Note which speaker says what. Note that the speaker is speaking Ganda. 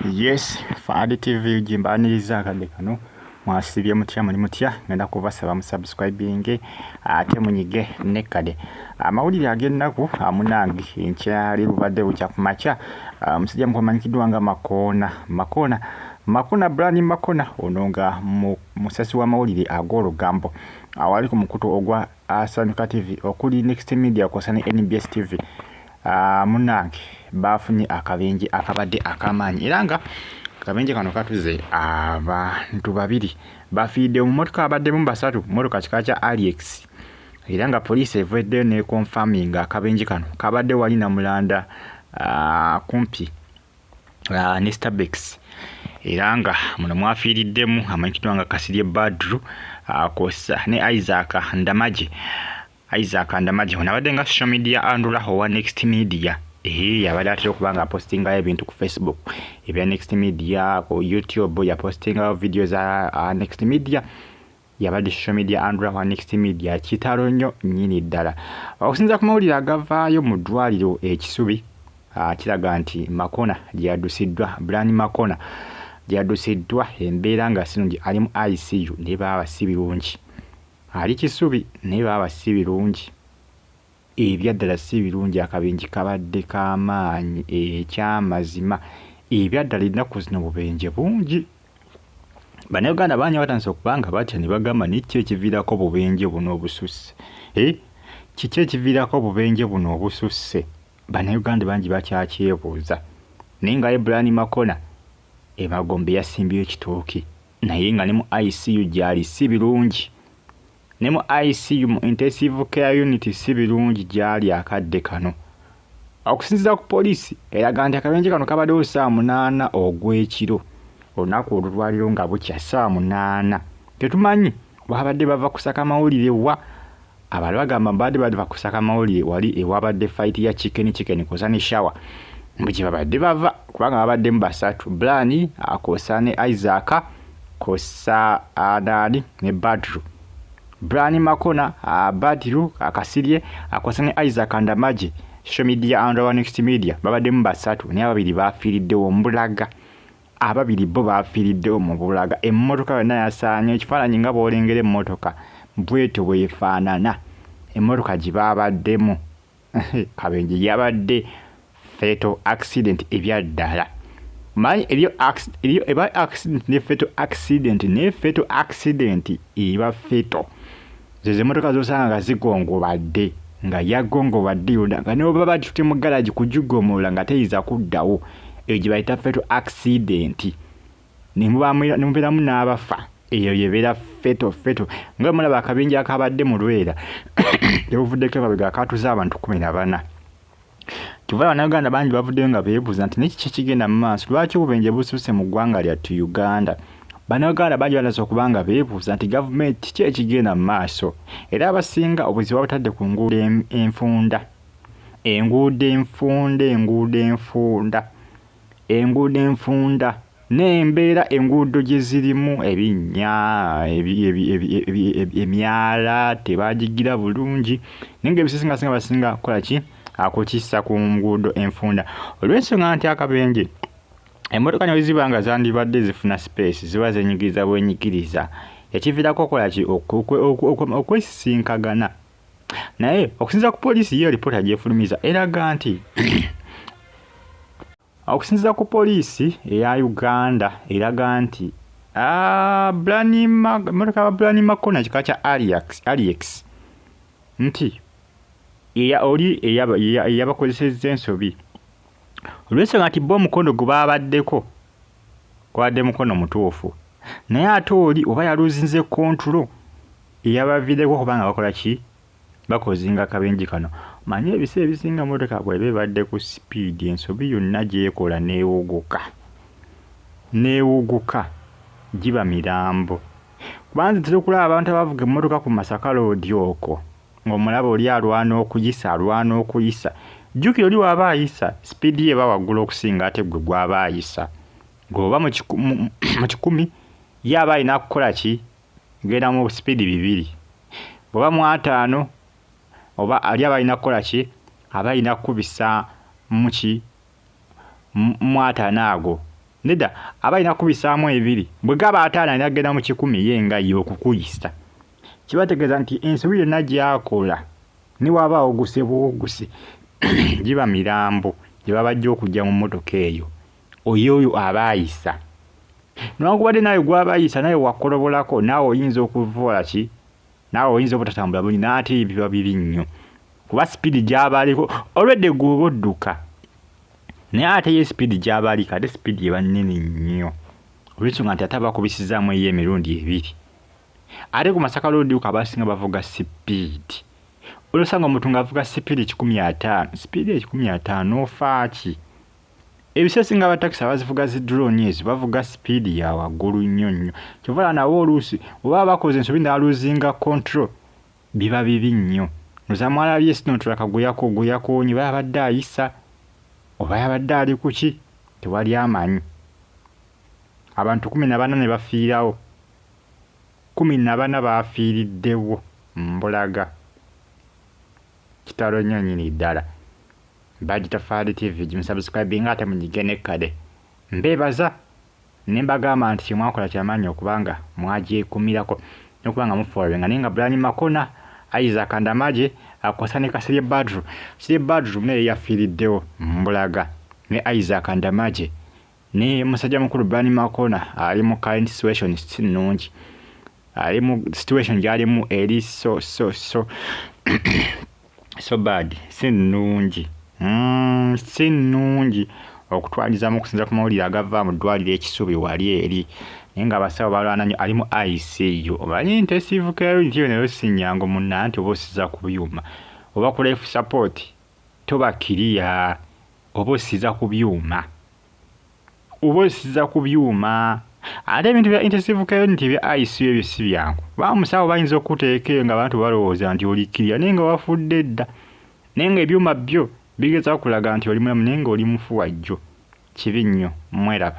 Speaker 1: Yes, Fadi TV jimbaniriza akadde kano mwasibye mutya muli mutya ngenda kubasaba musubscribing ate munyige nekade amawulire ag'ennaku amunange enkyali bubadde bukya ku makya musajja mukomanyikiddwa nga Makona Brian Makona ono nga musasi w'amawulire ag'olugambo awali ku mukutu ogwa Asanyuka TV okuli Next Media kw'ossa ne NBS TV munange bafunye akabenje akabadde akamanyi era nga akabenje kano katuze abantu babiri bafiidde mu motoka abadde mu basatu motoka kika kya Alix era nga police evedde ne confirming akabenje kano kabadde wali na mulanda kumpi ne Starbex era nga muno mwafiiriddemu amanyikiddwa nga Kasirye Badru kosa ne Isaac Ndamaje onabadde nga social media andula owa Next Media yabadde atera okubanga apostingayo ebintu ku Facebook ebya Next Media ku YouTube yapostingayo video za Next Media yabadde social media andula wa Next Media kitalo nnyo nnyini ddala okusinza ku mawulire agavaayo mu ddwaliro ekisubi kiraga nti Makona Brian Makona gyadusiddwa embeera nga sinungi ali mu ICU ne baba si birungi ali kisubi ne baba si birungi ebyaddala si birungi akabenje kabadde k'amaanyi ekyamazima ebyaddala ennaku zino bubenje bungi bannayuganda bangi batandise okubanga batya ne bagamba nikyo ekiviirako bubenje buno obususse kiki ekiviirako obubenje buno obususse bannayuganda bangi bakyakyebuuza naye nga Brian Makona emagombe yasimbyeyo ekitooke naye nga ne mu ICU gyali si birungi ne mu ICU mu intensive care unit si birungi gyali akadde kano okusinziira ku poliisi eraga nti akabenje kano kabaddewo saa 8 ogw'ekiro olunaku olulwaliro nga bukya saa 8 tetumanyi babadde bava kusaka mawulire wa abali bagamba badde bava kusaka mawulire wali ewabadde fight ya chicken kosa ne shower mbiki babadde bava kubanga babadde mu basatu Brian akosa ne Isaac kosa adali ne Badru Brian Makona Badru Kasirye akosa ne Isaac Ndamaje social media andwa Next Media babadde mu basatu ne ababiri bafiiriddewo mu Bulaga ababiri bo bafiiriddewo mu Bulaga emmotoka yonna yasaanye ekifaananyi nga bw'olengera emmotoka bweto bwefaanana emmotoka gye babaddemu kabenje yabadde fatal accident ebyaddala manyi eriyo accident ne fatal accident eba fatal zezo motoka zosanga nga zigongobadde nga yagongobadde yonna nga ne baba tutte mu garage kujugomola nga teyiza kuddawo eyo gye bayita fatal accident ne mubeeramu n'abafa eyo yebeera fatal nga mulaba akabenje akabadde mu Lwera tebuvuddeko emabega akatuze abantu 14 kivala bannayuganda bangi bavuddeyo nga beebuuza nti nekiki kigenda mu maaso lwaki obubenje bususse mu ggwanga lyattu Uganda bannayuganda bangi batandise okubanga beebuuza nti gavumenti ki ekigenda mu maaso era abasinga obuzibu babutadde ku nguudo enfunda n'embeera enguudo gye zirimu ebinnya emyala tebagigira bulungi naye ng'ebisinga basinga kukola ki akukissa ku nguudo enfunda olw'ensonga nti akabenje emmotoka nyo ziba nga zandibadde zifuna space ziba zenyigiriza bwenyigiriza ekiviirako okola ki okwesisinkagana naye okusinziira ku poliisi yo alipoota gyefulumiza eraga nti okusinziira ku poliisi eya Uganda eraga nti motoka Brian Makona kika kya Alix nti eyabakozesezza ensobi olw'ensonga nti bo omukono gwe babaddeko gwadde mukono mutuufu naye ate oli oba yaluzinze kontrolo eyabaviireko kubanga bakola ki bakozinga akabenje kano manyi ebiseera ebisinga motoka bw'eba ebadde ku sipiidi ensobi yonna gyekola neewuguka giba mirambo kubanza ntera okulaba abantu abavuga emmotoka ku Masaka Road okwo ng'omulaba oli alwana okuyisa jjukira oli waba ayisa sipiidi ye eba waggulu okusinga ate gwe gw'aba ayisa ng'oba mu 100 ye aba alina kukola ki genda mu sipiidi 2 bw'oba mu 5 oba ali aba alina kukola ki aba alina kukubisa mu 5 ago Nedda abalina kubisaamu ebiri bwe gaba ataano nagenda mu 10 yenga y'okukuyisa kibategeeza nti ensobi yonna gy'akola ne wabaawo oguse giba mirambo gye babajja okujja mu mmotoka eyo oyo abaayisa newankubadde nawe gwabayisa nawe wakolobolako naawe oyinza okuvuola ki naawe oyinza obutatambula bulungi n'ate biba bibi nnyo kuba sipiidi gy'abaaliko olwedde gwoba odduka naye ate ye sipiidi gy'abaaliko ate sipiidi eba nnene nnyo olw'ensonga nti ate abakubisizaamu eyo emirundi ebiri ate ku Masaka Road abasinga bavuga sipiidi olosanga omuntu ng'avuga sipiidi 150 sipiidi 150 ofaaki ebisesi nga abatakisi abazivuga zi drone ezo bavuga sipiidi ya waggulu nnyo nnyo kyova nawo oluusi oba bakoze ensobi n'aluzinga control biba bibi nnyo nozamwalabye sinotulaka guyako baba badde ayisa oba yabadde ali ku ki tewali amanyi abantu 14 ne bafiirawo 14 bafiiriddewo mbulaga kitalo nnyo nnyini ddala Bagitafaali TV gimusubscribing ate mugigene kade mbebaza nembagamba nti kimwakola kyamaanyi okubanga mwagyekumirako n'okubanga mufollowinga naye nga Brian Makona Isaac Ndamaje akosane Kasirye Badru naye yafiiriddewo mbulaga ne Isaac Ndamaje ne musajja mukulu Brian Makona ali mu current situation sinungi ali mu situation gyalimu eri so bad sinungi sinungi okutwalizamu okusinza ku mawulire agava mu ddwaliro ekisubi wali eri naye nga abasawo balwana nnyo ali mu ICU omanyi intensive care unit nayo sinyango munna nti oba osiza ku byuma oba ku life support toba kiriya oba osiza ku byuma ate ebintu bya intensive care unit bya ICU ebyo si byangu bamusawo bayinza okuteeka nga abantu balowooza nti oli kiriya naye nga wafudde dda naye nga ebyuma byo bigeza kulaga nti oli mulamu naye nga oli mufu wajjo kibi nnyo mweraba